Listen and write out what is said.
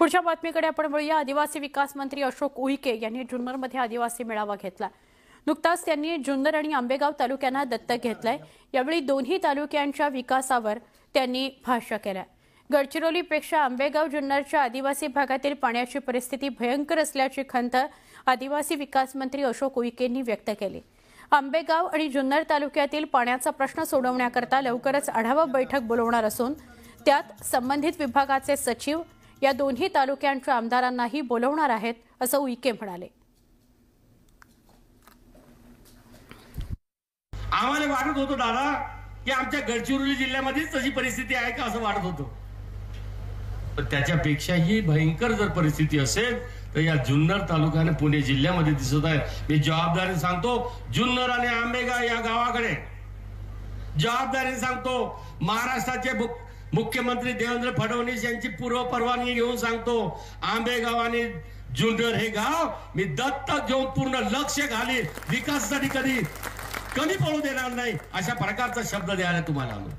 पुढच्या बातमीकडे आपण वळूया। आदिवासी विकास मंत्री अशोक उईके यांनी जुन्नरमध्ये आदिवासी मेळावा घेतला। नुकताच त्यांनी जुन्नर आणि आंबेगाव तालुक्यांना दत्तक घेतलंय। यावेळी दोन्ही तालुक्यांच्या विकासावर त्यांनी भाष्य केलं। गडचिरोलीपेक्षा आंबेगाव जुन्नरच्या आदिवासी भागातील पाण्याची परिस्थिती भयंकर असल्याची खंत आदिवासी विकास मंत्री अशोक उईकेंनी व्यक्त केली। आंबेगाव आणि जुन्नर तालुक्यातील पाण्याचा प्रश्न सोडवण्याकरता लवकरच आढावा बैठक बोलवणार असून त्यात संबंधित विभागाचे सचिव या दोन्ही तालुक्यांच्या आमदारांनाही बोलवणार आहेत, असं उईके म्हणाले। आम्हाला वाटत होतं दादा की आमच्या गडचिरोली जिल्ह्यामध्येच तशी परिस्थिती आहे का असं वाटत होतं, पण त्याच्यापेक्षाही भयंकर जर परिस्थिती असेल तर या जुन्नर तालुक्याने पुणे जिल्ह्यामध्ये दिसत आहे। मी जबाबदारीने सांगतो, जुन्नर आणि आंबेगाव या गावाकडे जबाबदारीने सांगतो, महाराष्ट्राचे मुख्यमंत्री देवेंद्र फडणवीस यांची पूर्व परवानगी घेऊन सांगतो, आंबेगाव आणि जुन्नर हे गाव मी दत्तक घेऊन पूर्ण लक्ष घालीन, विकासासाठी कधी पळू देणार नाही, अशा प्रकारचा शब्द द्यायला तुम्हाला आलो।